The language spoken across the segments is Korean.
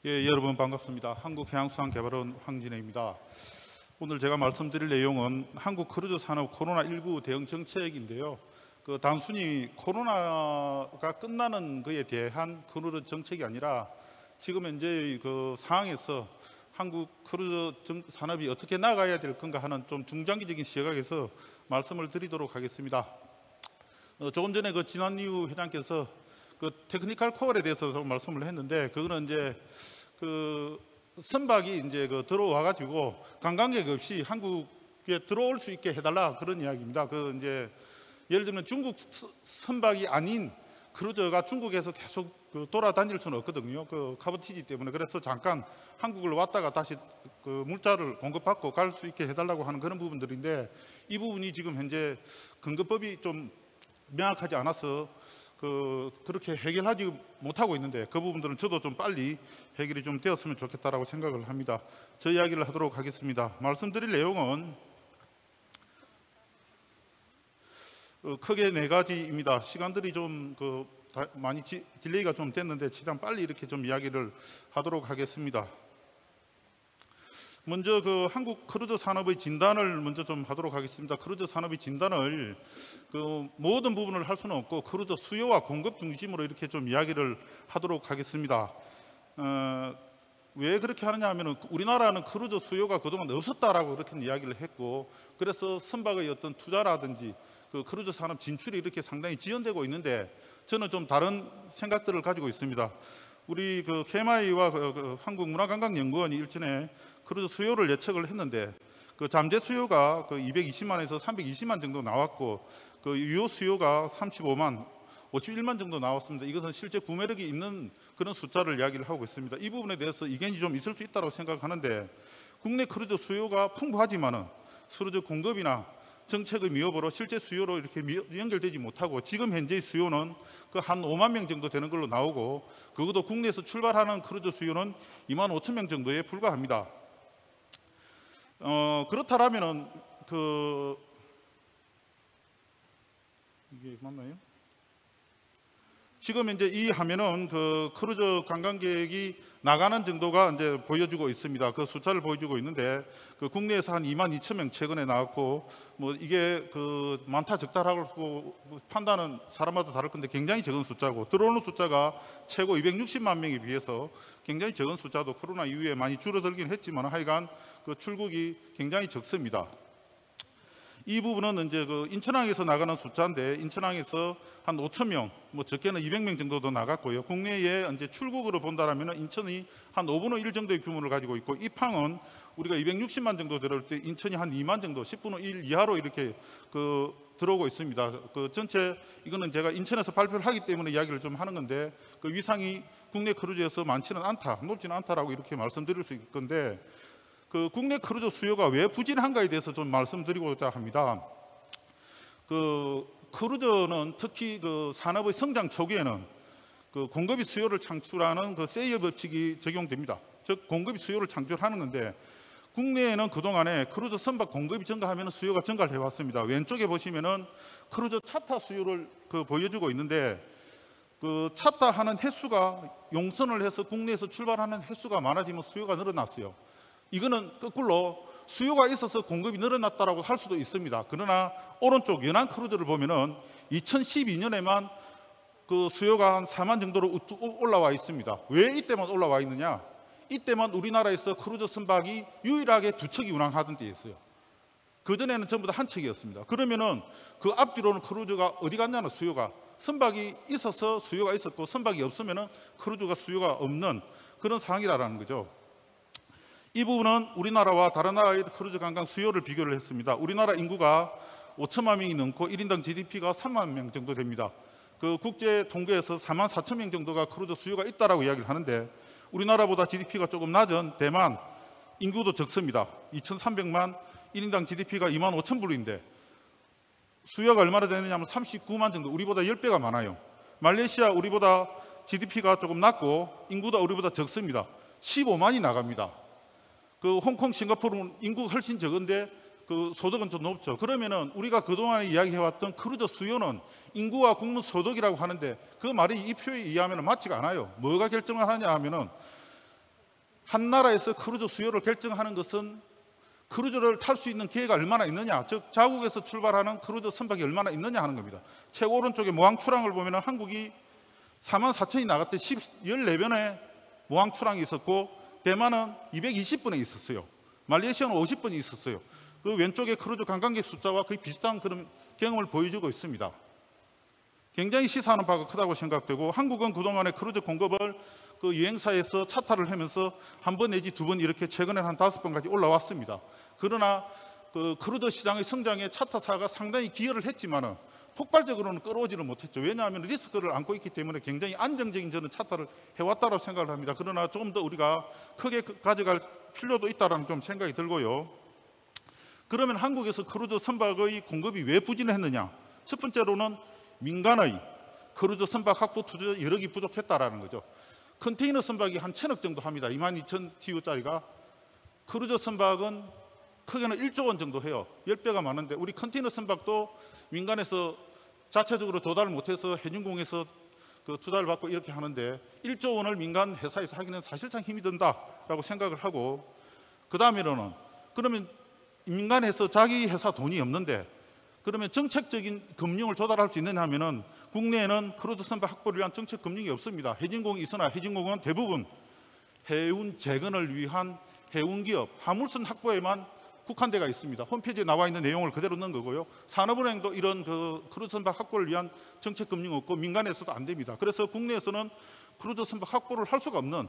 예, 여러분 반갑습니다. 한국해양수산개발원 황진혜입니다. 오늘 제가 말씀드릴 내용은 한국 크루즈 산업 코로나19 대응 정책인데요. 단순히 코로나가 끝나는 것에 대한 크루즈 정책이 아니라 지금 현재 그 상황에서 한국 크루즈 산업이 어떻게 나가야 될 건가 하는 좀 중장기적인 시각에서 말씀을 드리도록 하겠습니다. 조금 전에 진한유 회장께서 테크니컬 코어에 대해서 좀 말씀을 했는데, 그거는 이제 선박이 이제 들어와 가지고 관광객 없이 한국에 들어올 수 있게 해달라, 그런 이야기입니다. 이제 예를 들면 중국 선박이 아닌 크루저가 중국에서 계속 돌아다닐 수는 없거든요. 카보티지 때문에. 그래서 잠깐 한국을 왔다가 다시 물자를 공급받고 갈 수 있게 해달라고 하는 그런 부분들인데, 이 부분이 지금 현재 근거법이 좀 명확하지 않아서 그렇게 해결하지 못하고 있는데, 그 부분들은 저도 좀 빨리 해결이 좀 되었으면 좋겠다라고 생각을 합니다. 저 이야기를 하도록 하겠습니다. 말씀드릴 내용은 크게 네 가지입니다. 시간들이 좀 많이 딜레이가 좀 됐는데 최대한 빨리 이렇게 좀 이야기를 하도록 하겠습니다. 먼저 한국 크루즈 산업의 진단을 먼저 좀 하도록 하겠습니다. 크루즈 산업의 진단을 모든 부분을 할 수는 없고 크루즈 수요와 공급 중심으로 이렇게 좀 이야기를 하도록 하겠습니다. 왜 그렇게 하느냐 하면, 우리나라는 크루즈 수요가 그동안 없었다라고 그렇게 이야기를 했고, 그래서 선박의 어떤 투자라든지 크루즈 산업 진출이 이렇게 상당히 지연되고 있는데, 저는 좀 다른 생각들을 가지고 있습니다. 우리 KMI와 한국문화관광연구원이 일전에 크루즈 수요를 예측을 했는데, 잠재 수요가 220만에서 320만 정도 나왔고, 유효 수요가 35만, 51만 정도 나왔습니다. 이것은 실제 구매력이 있는 그런 숫자를 이야기를 하고 있습니다. 이 부분에 대해서 이견이 좀 있을 수 있다고 생각하는데, 국내 크루즈 수요가 풍부하지만은 크루즈 공급이나 정책의 미흡으로 실제 수요로 이렇게 연결되지 못하고, 지금 현재의 수요는 한 5만 명 정도 되는 걸로 나오고, 그것도 국내에서 출발하는 크루즈 수요는 2만 5천 명 정도에 불과합니다. 그렇다면은 이게 맞나요? 지금 이제 이 화면은 크루즈 관광객이 나가는 정도가 이제 보여주고 있습니다. 숫자를 보여주고 있는데, 국내에서 한 2만 2천 명 최근에 나왔고, 이게 많다 적다라고 판단은 사람마다 다를 건데 굉장히 적은 숫자고, 들어오는 숫자가 최고 260만 명에 비해서 굉장히 적은 숫자도 코로나 이후에 많이 줄어들긴 했지만 하여간 출국이 굉장히 적습니다. 이 부분은 이제 인천항에서 나가는 숫자인데, 인천항에서 한 5천 명, 적게는 200명 정도도 나갔고요. 국내에 이제 출국으로 본다라면 인천이 한 5분의 1 정도의 규모를 가지고 있고, 입항은 우리가 260만 정도 들어올 때 인천이 한 2만 정도, 10분의 1 이하로 이렇게 들어오고 있습니다. 전체 이거는 제가 인천에서 발표를 하기 때문에 이야기를 좀 하는 건데, 위상이 국내 크루즈에서 많지는 않다, 높지는 않다라고 이렇게 말씀드릴 수 있을 건데, 국내 크루즈 수요가 왜 부진한가에 대해서 좀 말씀드리고자 합니다. 크루즈는 특히 산업의 성장 초기에는 공급이 수요를 창출하는 세이어 법칙이 적용됩니다. 즉 공급이 수요를 창출하는 건데, 국내에는 그동안에 크루즈 선박 공급이 증가하면 수요가 증가를 해왔습니다. 왼쪽에 보시면은 크루즈 차타 수요를 보여주고 있는데, 차타하는 횟수가 용선을 해서 국내에서 출발하는 횟수가 많아지면 수요가 늘어났어요. 이거는 거꾸로 수요가 있어서 공급이 늘어났다라고 할 수도 있습니다. 그러나 오른쪽 연안 크루즈를 보면은 2012년에만 수요가 한 4만 정도로 올라와 있습니다. 왜 이때만 올라와 있느냐? 이때만 우리나라에서 크루즈 선박이 유일하게 2척이 운항하던 때였어요. 그전에는 전부 다 한 척이었습니다. 그러면은 앞뒤로는 크루즈가 어디 갔냐는, 수요가, 선박이 있어서 수요가 있었고, 선박이 없으면은 크루즈가 수요가 없는 그런 상황이라는 거죠. 이 부분은 우리나라와 다른 나라의 크루즈 관광 수요를 비교를 했습니다. 우리나라 인구가 5천만 명이 넘고 1인당 GDP가 3만 명 정도 됩니다. 국제 통계에서 4만 4천 명 정도가 크루즈 수요가 있다라고 이야기를 하는데, 우리나라보다 GDP가 조금 낮은 대만 인구도 적습니다. 2,300만, 1인당 GDP가 2만 5천 불인데 수요가 얼마나 되느냐면 39만 정도, 우리보다 10배가 많아요. 말레이시아 우리보다 GDP가 조금 낮고 인구도 우리보다 적습니다. 15만이 나갑니다. 홍콩, 싱가포르는 인구가 훨씬 적은데 소득은 좀 높죠. 그러면은 우리가 그동안에 이야기해왔던 크루즈 수요는 인구와 국민 소득이라고 하는데, 그 말이 이 표에 의하면 맞지가 않아요. 뭐가 결정을 하냐 하면은 한 나라에서 크루즈 수요를 결정하는 것은 크루즈를 탈 수 있는 기회가 얼마나 있느냐, 즉 자국에서 출발하는 크루즈 선박이 얼마나 있느냐 하는 겁니다. 최고 오른쪽에 모항 출항을 보면 한국이 44,000이 나갔을 때 14번의 모항 출항이 있었고, 대만은 220번에 있었어요. 말레이시아는 50번이 있었어요. 그 왼쪽에 크루즈 관광객 숫자와 거의 비슷한 그런 경험을 보여주고 있습니다. 굉장히 시사하는 바가 크다고 생각되고, 한국은 그동안의 크루즈 공급을 그 여행사에서 차탈을 하면서 한 번 내지 두 번 이렇게 최근에는 한 5번까지 올라왔습니다. 그러나 그 크루즈 시장의 성장에 차타사가 상당히 기여를 했지만은 폭발적으로는 끌어오지를 못했죠. 왜냐하면 리스크를 안고 있기 때문에 굉장히 안정적인 저는 차타를 해왔다고 생각을 합니다. 그러나 조금 더 우리가 크게 가져갈 필요도 있다는 좀 생각이 들고요. 그러면 한국에서 크루즈 선박의 공급이 왜 부진했느냐? 첫 번째로는 민간의 크루즈 선박 확보 투자 여력이 부족했다라는 거죠. 컨테이너 선박이 한 1,000억 정도 합니다. 22,000TU짜리가. 크루즈 선박은 크게는 1조 원 정도 해요. 10배가 많은데 우리 컨테이너 선박도 민간에서 자체적으로 조달을 못해서 해군공에서 그 투자를 받고 이렇게 하는데 1조 원을 민간 회사에서 하기는 사실상 힘이 든다라고 생각을 하고, 그 다음에는 그러면 민간에서 자기 회사 돈이 없는데 그러면 정책적인 금융을 조달할 수 있느냐 하면은 국내에는 크루즈 선박 확보를 위한 정책 금융이 없습니다. 해진공이 있으나 해진공은 대부분 해운 재건을 위한 해운기업, 화물선 확보에만 국한되어 있습니다. 홈페이지에 나와 있는 내용을 그대로 넣은 거고요. 산업은행도 이런 그 크루즈 선박 확보를 위한 정책 금융이 없고 민간에서도 안 됩니다. 그래서 국내에서는 크루즈 선박 확보를 할 수가 없는,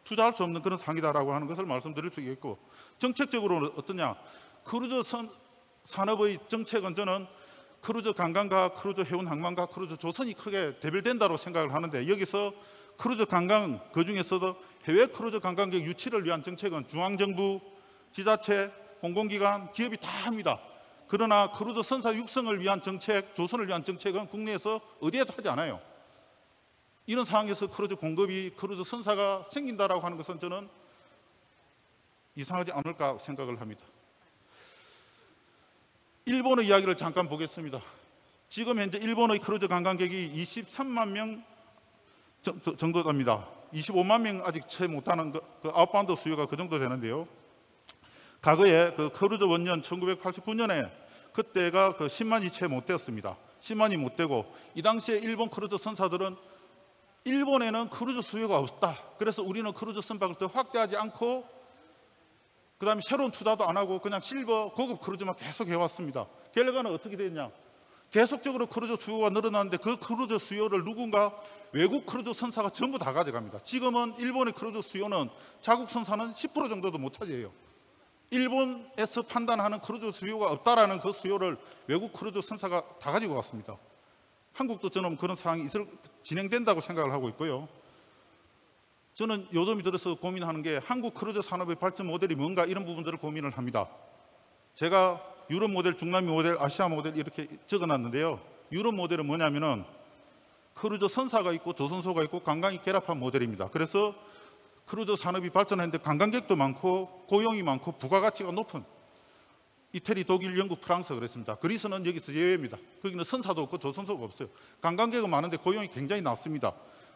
투자할 수 없는 그런 상황이다라고 하는 것을 말씀드릴 수 있겠고, 정책적으로는 어떠냐? 크루즈 산업의 정책은 저는 크루즈 관광과 크루즈 해운 항만과 크루즈 조선이 크게 대별된다고 생각을 하는데, 여기서 크루즈 관광, 그중에서도 해외 크루즈 관광객 유치를 위한 정책은 중앙정부, 지자체, 공공기관, 기업이 다 합니다. 그러나 크루즈 선사 육성을 위한 정책, 조선을 위한 정책은 국내에서 어디에도 하지 않아요. 이런 상황에서 크루즈 공급이, 크루즈 선사가 생긴다라고 하는 것은 저는 이상하지 않을까 생각을 합니다. 일본의 이야기를 잠깐 보겠습니다. 지금 현재 일본의 크루즈 관광객이 23만 명 정도 됩니다. 25만 명 아직 채 못하는 그 아웃바운드 수요가 그 정도 되는데요. 과거에 그 크루즈 원년 1989년에 그때가 그 10만이 채 못 되었습니다. 10만이 못 되고, 이 당시에 일본 크루즈 선사들은 일본에는 크루즈 수요가 없다. 그래서 우리는 크루즈 선박을 더 확대하지 않고 그 다음에 새로운 투자도 안 하고 그냥 실버 고급 크루즈만 계속 해왔습니다. 결과는 어떻게 됐냐? 계속적으로 크루즈 수요가 늘어나는데 그 크루즈 수요를 누군가 외국 크루즈 선사가 전부 다 가져갑니다. 지금은 일본의 크루즈 수요는 자국 선사는 10% 정도도 못 차지해요. 일본에서 판단하는 크루즈 수요가 없다라는 그 수요를 외국 크루즈 선사가 다 가지고 갔습니다. 한국도 저는 그런 상황이 진행된다고 생각을 하고 있고요. 저는 요즘 들어서 고민하는 게 한국 크루즈 산업의 발전 모델이 뭔가, 이런 부분들을 고민을 합니다. 제가 유럽 모델, 중남미 모델, 아시아 모델 이렇게 적어놨는데요. 유럽 모델은 뭐냐면은 크루즈 선사가 있고 조선소가 있고 관광이 결합한 모델입니다. 그래서 크루즈 산업이 발전했는데 관광객도 많고 고용이 많고 부가가치가 높은, 이태리, 독일, 영국, 프랑스 그랬습니다. 그리스는 여기서 예외입니다. 거기는 선사도 없고 조선소가 없어요. 관광객은 많은데 고용이 굉장히 낮습니다.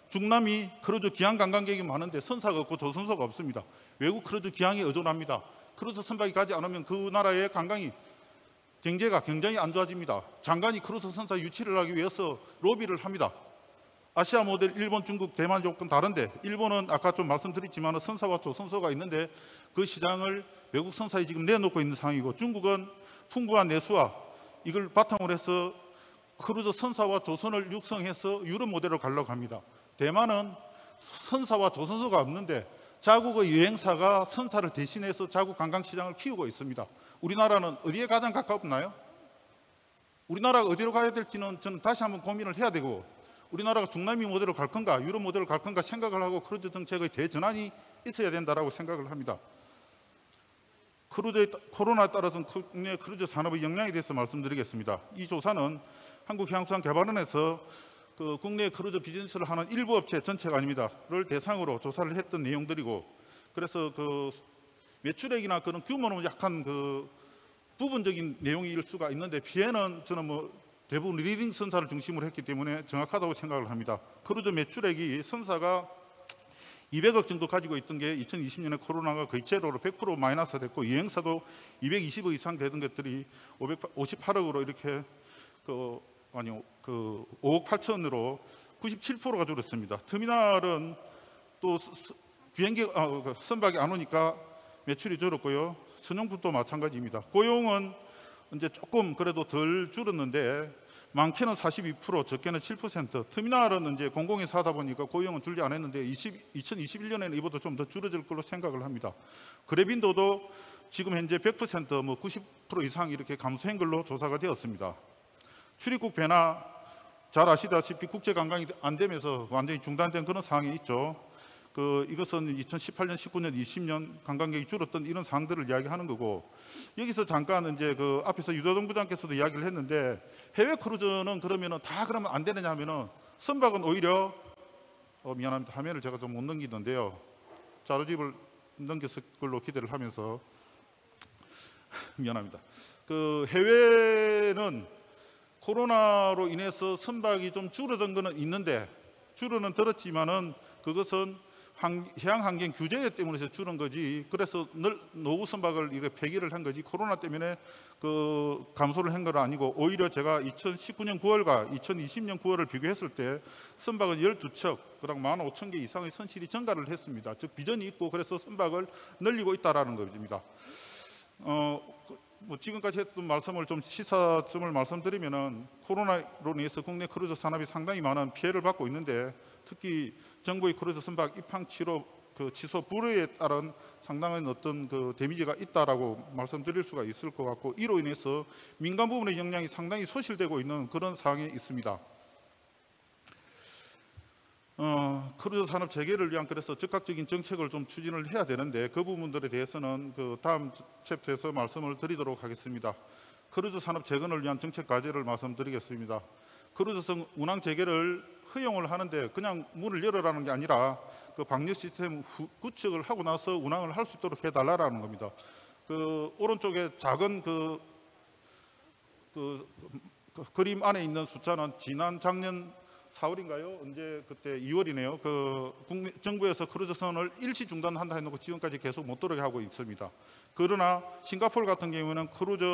중남미 크루즈 기항 관광객이 많은데 선사가 없고 조선소가 없습니다. 외국 크루즈 기항에 의존합니다. 크루즈 선박이 가지 않으면 그 나라의 관광이 경제가 굉장히 안 좋아집니다. 장관이 크루즈 선사 유치를 하기 위해서 로비를 합니다. 아시아 모델 일본, 중국, 대만 조금 다른데, 일본은 아까 좀 말씀드렸지만 선사와 조선소가 있는데 그 시장을 외국 선사에 지금 내놓고 있는 상황이고, 중국은 풍부한 내수와 이걸 바탕으로 해서 크루즈 선사와 조선을 육성해서 유럽 모델로 가려고 합니다. 대만은 선사와 조선소가 없는데 자국의 여행사가 선사를 대신해서 자국 관광시장을 키우고 있습니다. 우리나라는 어디에 가장 가깝나요? 우리나라가 어디로 가야 될지는 저는 다시 한번 고민을 해야 되고, 우리나라가 중남미 모델로 갈 건가 유럽 모델로 갈 건가 생각을 하고 크루즈 정책의 대전환이 있어야 된다고 생각을 합니다. 코로나에 따라서 국내 크루즈 산업의 영향에 대해서 말씀드리겠습니다. 이 조사는 한국해양수산개발원에서 그 국내 크루즈 비즈니스를 하는 일부 업체, 전체가 아닙니다.를 대상으로 조사를 했던 내용들이고, 그래서 그 매출액이나 그런 규모는 약간 그 부분적인 내용일 수가 있는데, 피해는 저는 뭐 대부분 리딩 선사를 중심으로 했기 때문에 정확하다고 생각을 합니다. 크루즈 매출액이 선사가 200억 정도 가지고 있던 게 2020년에 코로나가 거의 제로로 100% 마이너스 됐고, 여행사도 220억 이상 되던 것들이 558억으로 이렇게 5억 8천으로 97%가 줄었습니다. 터미널은 또 비행기 선박이 안 오니까 매출이 줄었고요. 선용품도 마찬가지입니다. 고용은 이제 조금 그래도 덜 줄었는데 많게는 42%, 적게는 7%. 터미널은 이제 공공에서 하다 보니까 고용은 줄지 않았는데 2021년에는 이보다 좀 더 줄어들 걸로 생각을 합니다. 그래빈도도 지금 현재 100%, 90% 이상 이렇게 감소한 걸로 조사가 되었습니다. 출입국 변화, 잘 아시다시피 국제 관광이 안 되면서 완전히 중단된 그런 상황이 있죠. 이것은 2018년, 19년, 20년 관광객이 줄었던 이런 상황들을 이야기하는 거고, 여기서 잠깐 이제 앞에서 유도동 부장께서도 이야기를 했는데, 해외 크루즈는 그러면은 다 그러면 안 되느냐 하면은 선박은 오히려 미안합니다. 화면을 제가 좀 못 넘기는데요. 자료집을 넘겼을 걸로 기대를 하면서 미안합니다. 해외는 코로나로 인해서 선박이 좀 줄어든 거는 있는데, 줄어는 들었지만은 그것은 해양 환경 규제 때문에 줄은 거지, 그래서 노후 선박을 이렇게 폐기를 한 거지, 코로나 때문에 감소를 한 건 아니고, 오히려 제가 2019년 9월과 2020년 9월을 비교했을 때 선박은 12척, 그당 15,000개 이상의 선실이 증가를 했습니다. 즉 비전이 있고, 그래서 선박을 늘리고 있다라는 겁니다. 지금까지 했던 말씀을 좀 시사점을 말씀드리면은, 코로나로 인해서 국내 크루즈 산업이 상당히 많은 피해를 받고 있는데, 특히 정부의 크루즈 선박 입항 취소 불허에 따른 상당한 어떤 데미지가 있다라고 말씀드릴 수가 있을 것 같고, 이로 인해서 민간 부분의 역량이 상당히 소실되고 있는 그런 상황에 있습니다. 크루즈 산업 재개를 위한 그래서 적극적인 정책을 좀 추진을 해야 되는데, 그 부분들에 대해서는 다음 챕터에서 말씀을 드리도록 하겠습니다. 크루즈 산업 재건을 위한 정책 과제를 말씀드리겠습니다. 크루즈선 운항 재개를 허용을 하는데 그냥 문을 열어라는 게 아니라 방역 시스템 구축을 하고 나서 운항을 할 수 있도록 해달라는 겁니다. 오른쪽에 작은 그림 안에 있는 숫자는 지난 작년 4월인가요? 언제 그때 2월이네요. 정부에서 크루즈선을 일시 중단한다 해놓고 지금까지 계속 못 들어오게 하고 있습니다. 그러나 싱가포르 같은 경우에는 크루즈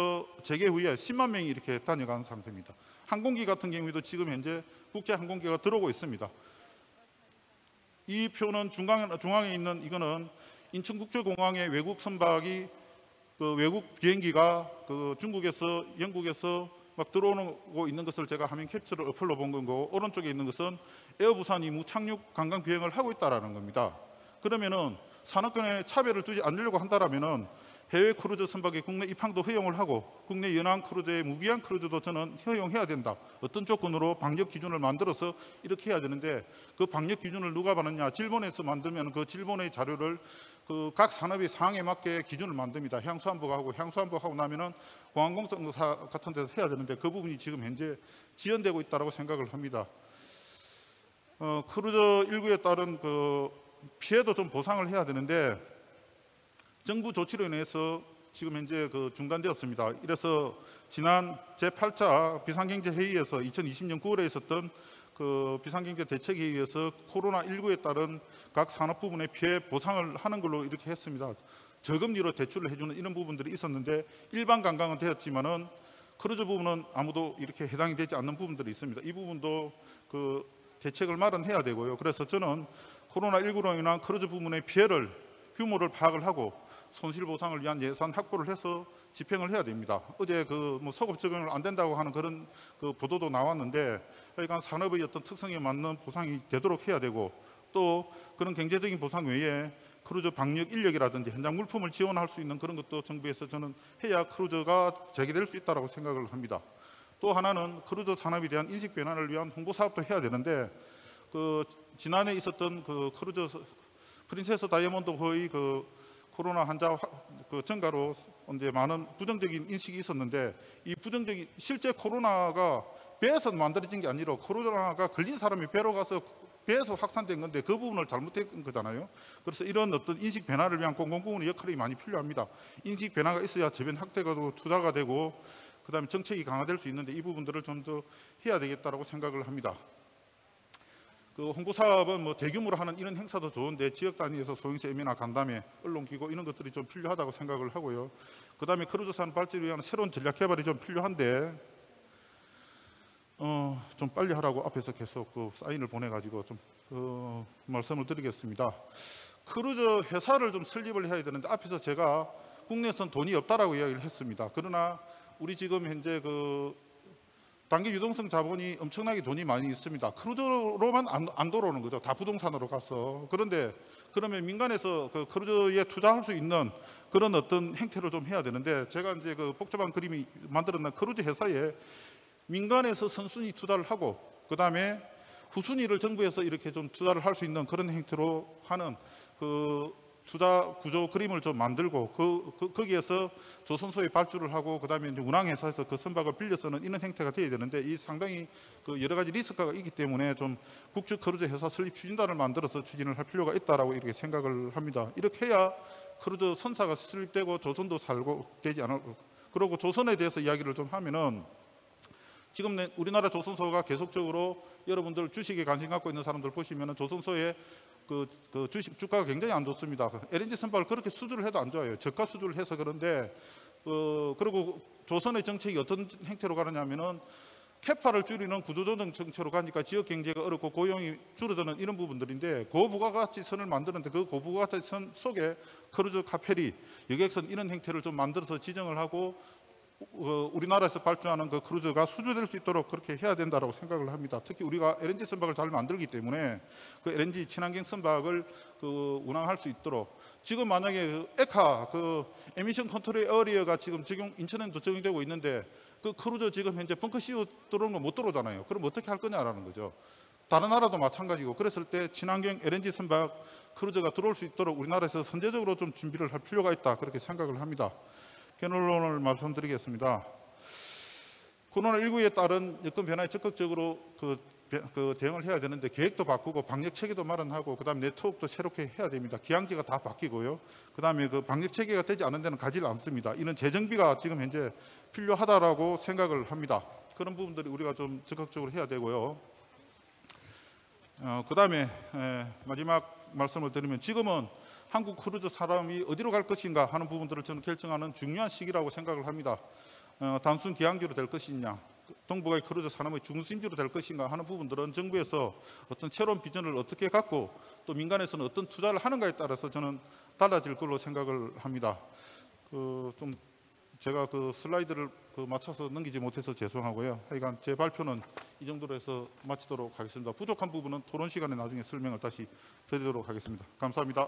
재개 후에 10만 명이 이렇게 다녀가는 상태입니다. 항공기 같은 경우에도 지금 현재 국제 항공기가 들어오고 있습니다. 이 표는 중앙에 있는 이거는 인천국제공항의 외국 선박이 외국 비행기가 중국에서 영국에서 막 들어오고 있는 것을 제가 화면 캡처를 어플로 본 거고, 오른쪽에 있는 것은 에어부산이 무착륙 관광 비행을 하고 있다라는 겁니다. 그러면은 산업권에 차별을 두지 않으려고 한다라면은 해외 크루즈 선박의 국내 입항도 허용을 하고, 국내 연안 크루즈의 무기한 크루즈도 저는 허용해야 된다. 어떤 조건으로 방역 기준을 만들어서 이렇게 해야 되는데, 그 방역 기준을 누가 받느냐? 질본에서 만들면 그 질본의 자료를 각 산업의 상황에 맞게 기준을 만듭니다. 해양수산부가 하고, 해양수산부가 하고 나면은 공항공사사 같은 데서 해야 되는데, 그 부분이 지금 현재 지연되고 있다고 생각을 합니다. 크루즈 일구에 따른 피해도 좀 보상을 해야 되는데, 정부 조치로 인해서 지금 현재 중단되었습니다. 이래서 지난 제8차 비상경제회의에서 2020년 9월에 있었던 비상경제 대책회의에서 코로나19에 따른 각 산업 부분의 피해 보상을 하는 걸로 이렇게 했습니다. 저금리로 대출을 해주는 이런 부분들이 있었는데, 일반 관광은 되었지만은 크루즈 부분은 아무도 이렇게 해당이 되지 않는 부분들이 있습니다. 이 부분도 대책을 마련해야 되고요. 그래서 저는 코로나19로 인한 크루즈 부분의 피해를 규모를 파악을 하고 손실 보상을 위한 예산 확보를 해서 집행을 해야 됩니다. 어제 소급 적용을 안 된다고 하는 그런 보도도 나왔는데, 그러니까 산업의 어떤 특성에 맞는 보상이 되도록 해야 되고, 또 그런 경제적인 보상 외에 크루즈 방역 인력이라든지 현장 물품을 지원할 수 있는 그런 것도 정부에서 저는 해야 크루즈가 재개될 수 있다고 생각을 합니다. 또 하나는 크루즈 산업에 대한 인식 변화를 위한 홍보 사업도 해야 되는데, 지난해 있었던 크루즈 프린세스 다이아몬드호의 코로나 환자 증가로 이제 많은 부정적인 인식이 있었는데, 이 부정적인 실제 코로나가 배에서 만들어진 게 아니라 코로나가 걸린 사람이 배로 가서 배에서 확산된 건데, 그 부분을 잘못된 거잖아요. 그래서 이런 어떤 인식 변화를 위한 공공부문의 역할이 많이 필요합니다. 인식 변화가 있어야 저변 확대가 되고 투자가 되고, 그다음에 정책이 강화될 수 있는데, 이 부분들을 좀 더 해야 되겠다라고 생각을 합니다. 그 홍보 사업은 뭐 대규모로 하는 이런 행사도 좋은데 지역 단위에서 소형 세미나, 간담회, 언론 기고 이런 것들이 좀 필요하다고 생각을 하고요. 그다음에 크루즈 산업 발전을 위한 새로운 전략 개발이 좀 필요한데 좀 빨리 하라고 앞에서 계속 그 사인을 보내가지고 좀 말씀을 드리겠습니다. 크루즈 회사를 좀 설립을 해야 되는데 앞에서 제가 국내에선 돈이 없다라고 이야기를 했습니다. 그러나 우리 지금 현재 그 단기 유동성 자본이 엄청나게 돈이 많이 있습니다. 크루즈로만 안 돌아오는 거죠. 다 부동산으로 가서. 그런데 그러면 민간에서 그 크루즈에 투자할 수 있는 그런 어떤 행태를 좀 해야 되는데 제가 이제 그 복잡한 그림이 만들어낸 크루즈 회사에 민간에서 선순위 투자를 하고 그다음에 후순위를 정부에서 이렇게 좀 투자를 할 수 있는 그런 행태로 하는 그 투자 구조 그림을 좀 만들고 거기에서 조선소에 발주를 하고 그다음에 이제 운항회사에서 그 선박을 빌려서는 이런 행태가 되어야 되는데 이 상당히 그 여러 가지 리스크가 있기 때문에 좀 국적 크루즈 회사 설립 추진단을 만들어서 추진을 할 필요가 있다라고 이렇게 생각을 합니다. 이렇게 해야 크루즈 선사가 설립되고 조선도 살고 되지 않을. 그리고 조선에 대해서 이야기를 좀 하면은 지금 우리나라 조선소가 계속적으로 여러분들 주식에 관심 갖고 있는 사람들 보시면은 조선소의 그 주식 주가가 굉장히 안 좋습니다. LNG 선박을 그렇게 수주를 해도 안 좋아요. 저가 수주를 해서 그런데 그리고 조선의 정책이 어떤 행태로 가느냐면은 캐파를 줄이는 구조조정 정책으로 가니까 지역 경제가 어렵고 고용이 줄어드는 이런 부분들인데 고부가가치선을 만드는데 그 고부가가치선 속에 크루즈 카페리, 여객선 이런 행태를 좀 만들어서 지정을 하고 우리나라에서 발주하는 그 크루즈가 수주될 수 있도록 그렇게 해야 된다고 생각을 합니다. 특히 우리가 LNG 선박을 잘 만들기 때문에 그 LNG 친환경 선박을 그 운항할 수 있도록 지금 만약에 그 에카 그 에미션 컨트롤 에어리어가 지금 인천에도 적용되고 있는데 그 크루즈 지금 현재 벙커 CO 들어오는 거 못 들어오잖아요. 그럼 어떻게 할 거냐라는 거죠. 다른 나라도 마찬가지고 그랬을 때 친환경 LNG 선박 크루즈가 들어올 수 있도록 우리나라에서 선제적으로 좀 준비를 할 필요가 있다 그렇게 생각을 합니다. 결론을 말씀드리겠습니다. 코로나19에 따른 여건 변화에 적극적으로 대응을 해야 되는데 계획도 바꾸고 방역 체계도 마련하고 그다음에 네트워크도 새롭게 해야 됩니다. 기항지가 다 바뀌고요. 그다음에 그 방역 체계가 되지 않은 데는 가지를 않습니다. 이런 재정비가 지금 현재 필요하다라고 생각을 합니다. 그런 부분들이 우리가 좀 적극적으로 해야 되고요. 그다음에 마지막 말씀을 드리면 지금은 한국 크루즈 산업이 어디로 갈 것인가 하는 부분들을 저는 결정하는 중요한 시기라고 생각을 합니다. 단순 기항지로 될 것이냐, 동북아의 크루즈 산업의 중심지로 될 것인가 하는 부분들은 정부에서 어떤 새로운 비전을 어떻게 갖고 또 민간에서는 어떤 투자를 하는가에 따라서 저는 달라질 걸로 생각을 합니다. 좀 제가 그 슬라이드를 맞춰서 넘기지 못해서 죄송하고요. 하여간 제 발표는 이 정도로 해서 마치도록 하겠습니다. 부족한 부분은 토론 시간에 나중에 설명을 다시 드리도록 하겠습니다. 감사합니다.